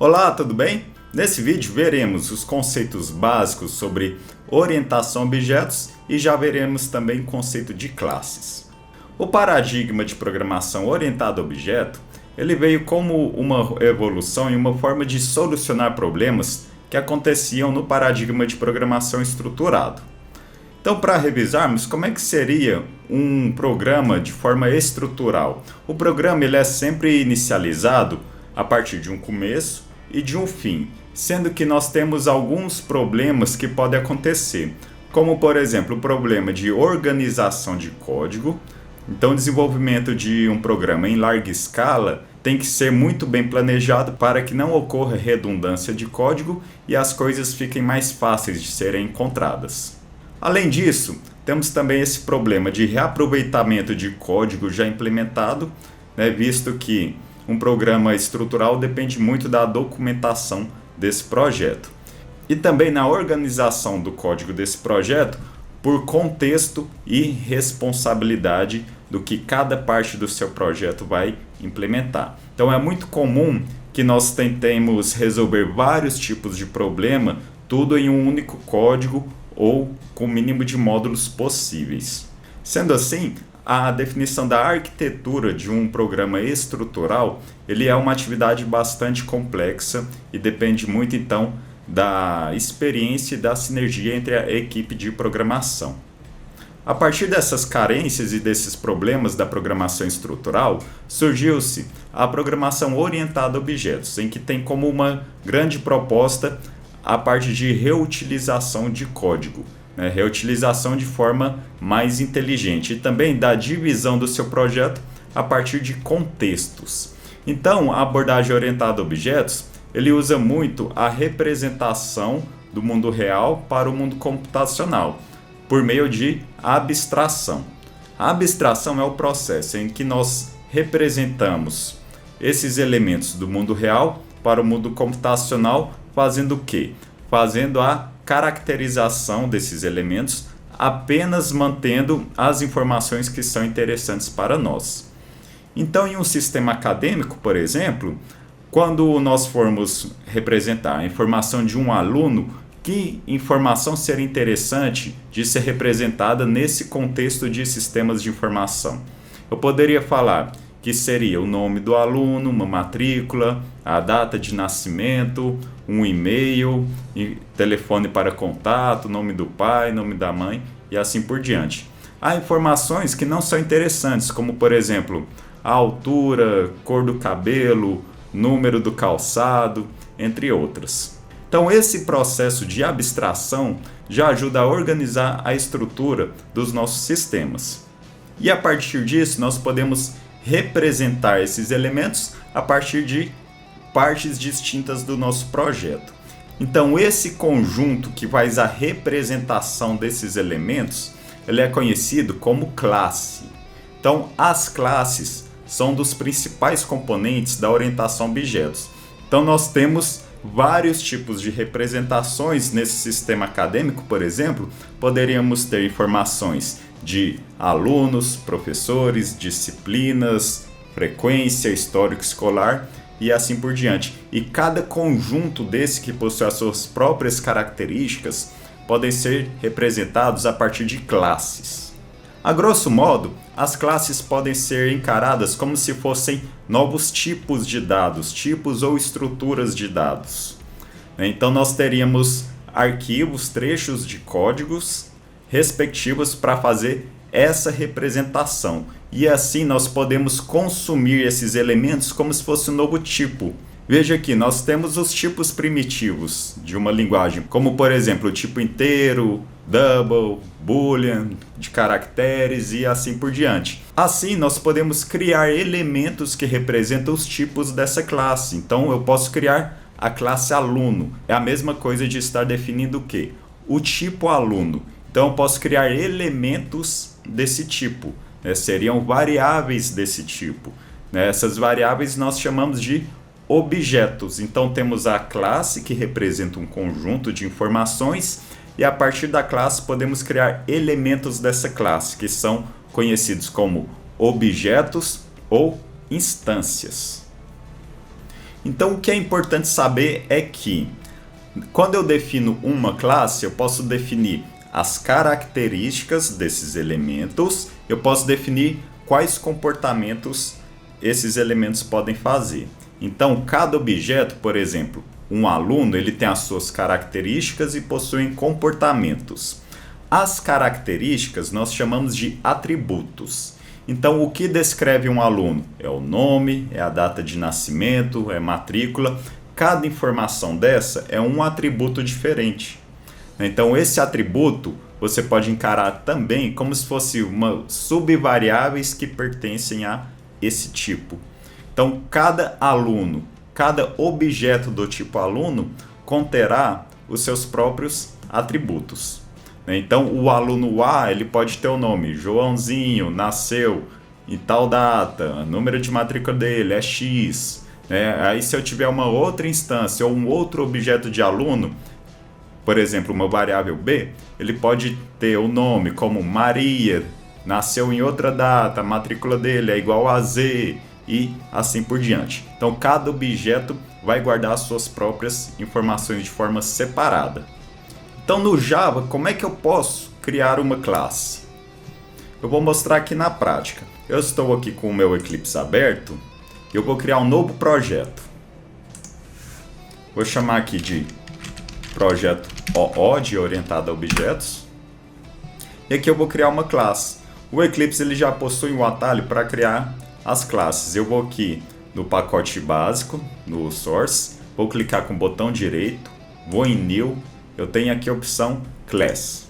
Olá, tudo bem? Nesse vídeo veremos os conceitos básicos sobre orientação a objetos e já veremos também o conceito de classes. O paradigma de programação orientada a objeto, ele veio como uma evolução e uma forma de solucionar problemas que aconteciam no paradigma de programação estruturado. Então, para revisarmos, como é que seria um programa de forma estrutural? O programa ele é sempre inicializado a partir de um começo e de um fim, sendo que nós temos alguns problemas que podem acontecer, como por exemplo o problema de organização de código. Então o desenvolvimento de um programa em larga escala tem que ser muito bem planejado para que não ocorra redundância de código e as coisas fiquem mais fáceis de serem encontradas. Além disso, temos também esse problema de reaproveitamento de código já implementado, visto que um programa estrutural depende muito da documentação desse projeto. E também na organização do código desse projeto por contexto e responsabilidade do que cada parte do seu projeto vai implementar. Então é muito comum que nós tentemos resolver vários tipos de problema, tudo em um único código ou com o mínimo de módulos possíveis. Sendo assim, a definição da arquitetura de um programa estrutural, ele é uma atividade bastante complexa e depende muito então da experiência e da sinergia entre a equipe de programação. A partir dessas carências e desses problemas da programação estrutural, surgiu-se a programação orientada a objetos, em que tem como uma grande proposta a parte de reutilização de código. Reutilização de forma mais inteligente e também da divisão do seu projeto a partir de contextos. Então, a abordagem orientada a objetos, ele usa muito a representação do mundo real para o mundo computacional, por meio de abstração. A abstração é o processo em que nós representamos esses elementos do mundo real para o mundo computacional, fazendo o quê? Fazendo a caracterização desses elementos, apenas mantendo as informações que são interessantes para nós. Então, em um sistema acadêmico, por exemplo, quando nós formos representar a informação de um aluno, que informação seria interessante de ser representada nesse contexto de sistemas de informação? Eu poderia falar que seria o nome do aluno, uma matrícula, a data de nascimento, um e-mail, telefone para contato, nome do pai, nome da mãe e assim por diante. Há informações que não são interessantes, como por exemplo, a altura, cor do cabelo, número do calçado, entre outras. Então esse processo de abstração já ajuda a organizar a estrutura dos nossos sistemas. E a partir disso nós podemos representar esses elementos a partir de partes distintas do nosso projeto. Então esse conjunto que faz a representação desses elementos, ele é conhecido como classe. Então as classes são dos principais componentes da orientação a objetos. Então nós temos vários tipos de representações nesse sistema acadêmico, por exemplo, poderíamos ter informações de alunos, professores, disciplinas, frequência, histórico escolar e assim por diante. E cada conjunto desse que possui as suas próprias características podem ser representados a partir de classes. A grosso modo, as classes podem ser encaradas como se fossem novos tipos de dados, tipos ou estruturas de dados. Então nós teríamos arquivos, trechos de códigos respectivos para fazer essa representação. E assim nós podemos consumir esses elementos como se fosse um novo tipo. Veja aqui, nós temos os tipos primitivos de uma linguagem, como por exemplo o tipo inteiro, double, boolean, de caracteres e assim por diante. Assim nós podemos criar elementos que representam os tipos dessa classe. Então eu posso criar a classe aluno. É a mesma coisa de estar definindo o quê? O tipo aluno. Então eu posso criar elementos desse tipo, seriam variáveis desse tipo. Essas variáveis nós chamamos de objetos. Então temos a classe que representa um conjunto de informações e a partir da classe podemos criar elementos dessa classe que são conhecidos como objetos ou instâncias. Então o que é importante saber é que quando eu defino uma classe, eu posso definir as características desses elementos, eu posso definir quais comportamentos esses elementos podem fazer. Então, cada objeto, por exemplo, um aluno, ele tem as suas características e possui comportamentos. As características nós chamamos de atributos. Então, o que descreve um aluno? É o nome, é a data de nascimento, é matrícula. Cada informação dessa é um atributo diferente. Então, esse atributo você pode encarar também como se fosse uma subvariáveis que pertencem a esse tipo. Então, cada aluno, cada objeto do tipo aluno conterá os seus próprios atributos. Então, o aluno A, ele pode ter o nome Joãozinho, nasceu em tal data, o número de matrícula dele é X. Aí, se eu tiver uma outra instância ou um outro objeto de aluno, por exemplo, uma variável B, ele pode ter o nome como Maria, nasceu em outra data, a matrícula dele é igual a Z e assim por diante. Então, cada objeto vai guardar as suas próprias informações de forma separada. Então, no Java, como é que eu posso criar uma classe? Eu vou mostrar aqui na prática. Eu estou aqui com o meu Eclipse aberto e eu vou criar um novo projeto. Vou chamar aqui de projeto OO, de orientado a objetos. E aqui eu vou criar uma classe. O Eclipse ele já possui um atalho para criar as classes. Eu vou aqui no pacote básico, no Source, vou clicar com o botão direito, vou em New, eu tenho aqui a opção Class.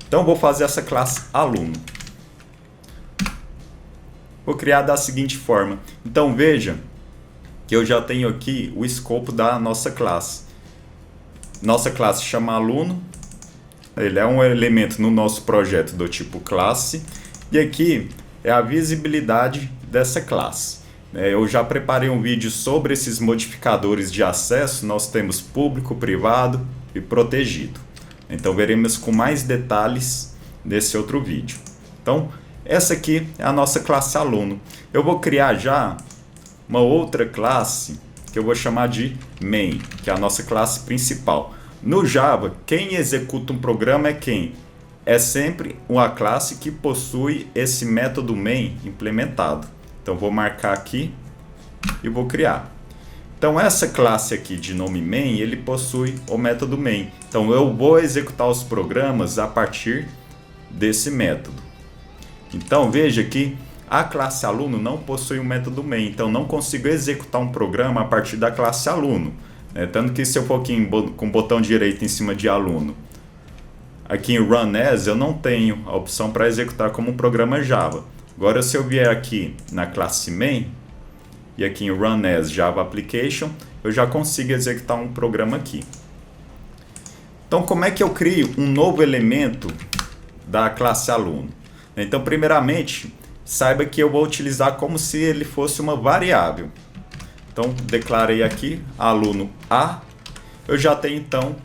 Então vou fazer essa classe aluno. Vou criar da seguinte forma. Então veja que eu já tenho aqui o escopo da nossa classe. Nossa classe chama aluno. Ele é um elemento no nosso projeto do tipo classe. E aqui é a visibilidade dessa classe. Eu já preparei um vídeo sobre esses modificadores de acesso. Nós temos público, privado e protegido. Então veremos com mais detalhes nesse outro vídeo. Então essa aqui é a nossa classe aluno. Eu vou criar já uma outra classe que eu vou chamar de main, que é a nossa classe principal. No Java, quem executa um programa é quem? É sempre uma classe que possui esse método main implementado. Então vou marcar aqui e vou criar. Então essa classe aqui de nome main, ele possui o método main. Então eu vou executar os programas a partir desse método. Então veja que a classe aluno não possui um método main, então não consigo executar um programa a partir da classe aluno. Tanto que se eu for aqui com o botão direito em cima de aluno, aqui em Run As eu não tenho a opção para executar como um programa Java. Agora se eu vier aqui na classe main e aqui em Run As Java Application, eu já consigo executar um programa aqui. Então como é que eu crio um novo elemento da classe aluno? Então primeiramente, saiba que eu vou utilizar como se ele fosse uma variável. Então, declarei aqui aluno A. Eu já tenho, então,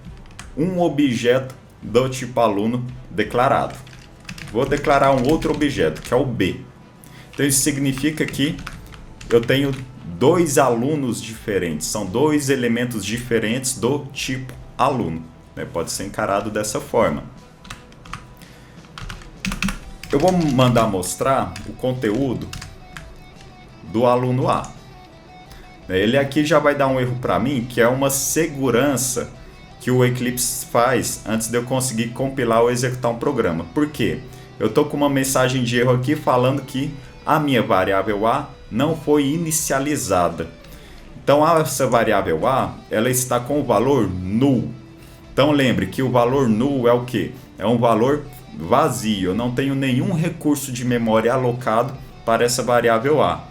um objeto do tipo aluno declarado. Vou declarar um outro objeto, que é o B. Então, isso significa que eu tenho dois alunos diferentes. São dois elementos diferentes do tipo aluno. Pode ser encarado dessa forma. Eu vou mandar mostrar o conteúdo do aluno A. Ele aqui já vai dar um erro para mim, que é uma segurança que o Eclipse faz antes de eu conseguir compilar ou executar um programa. Por quê? Eu estou com uma mensagem de erro aqui falando que a minha variável A não foi inicializada. Então essa variável A, ela está com o valor null. Então lembre que o valor null é o quê? É um valor vazio. Eu não tenho nenhum recurso de memória alocado para essa variável A.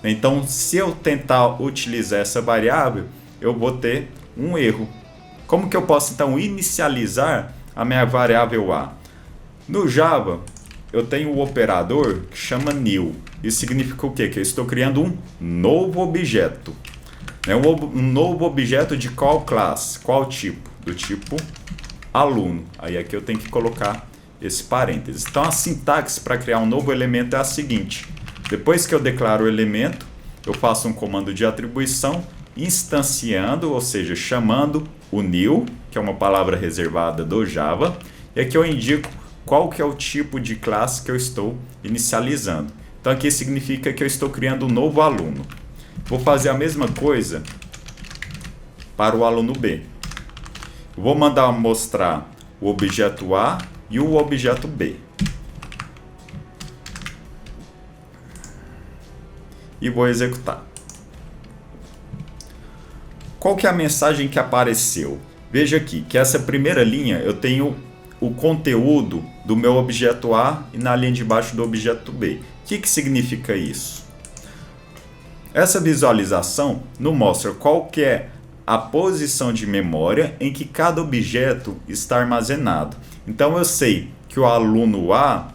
Então, se eu tentar utilizar essa variável, eu vou ter um erro. Como que eu posso, então, inicializar a minha variável A? No Java, eu tenho o operador que chama new. Isso significa o quê? Que eu estou criando um novo objeto. Um novo objeto de qual classe? Qual tipo? Do tipo aluno. Aí aqui eu tenho que colocar esse parênteses. Então, a sintaxe para criar um novo elemento é a seguinte. Depois que eu declaro o elemento, eu faço um comando de atribuição instanciando, ou seja, chamando o new, que é uma palavra reservada do Java, e aqui eu indico qual que é o tipo de classe que eu estou inicializando. Então aqui significa que eu estou criando um novo aluno. Vou fazer a mesma coisa para o aluno B. Vou mandar mostrar o objeto A e o objeto B. E vou executar. Qual que é a mensagem que apareceu? Veja aqui que essa primeira linha eu tenho o conteúdo do meu objeto A e na linha de baixo do objeto B. O que significa isso? Essa visualização nos mostra qual que é a posição de memória em que cada objeto está armazenado. Então eu sei que o aluno A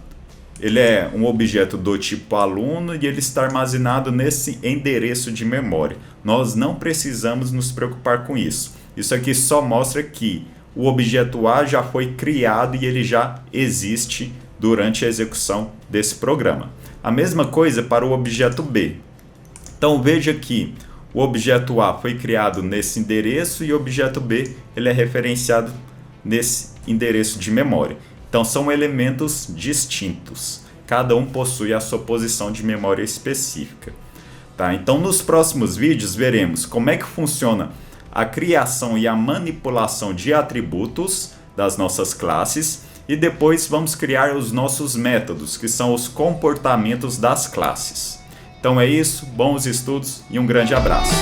ele é um objeto do tipo aluno e ele está armazenado nesse endereço de memória. Nós não precisamos nos preocupar com isso. Isso aqui só mostra que o objeto A já foi criado e ele já existe durante a execução desse programa. A mesma coisa para o objeto B. Então veja que o objeto A foi criado nesse endereço e o objeto B ele é referenciado nesse endereço de memória. Então são elementos distintos. Cada um possui a sua posição de memória específica. Tá? Então nos próximos vídeos veremos como é que funciona a criação e a manipulação de atributos das nossas classes e depois vamos criar os nossos métodos, que são os comportamentos das classes. Então é isso, bons estudos e um grande abraço.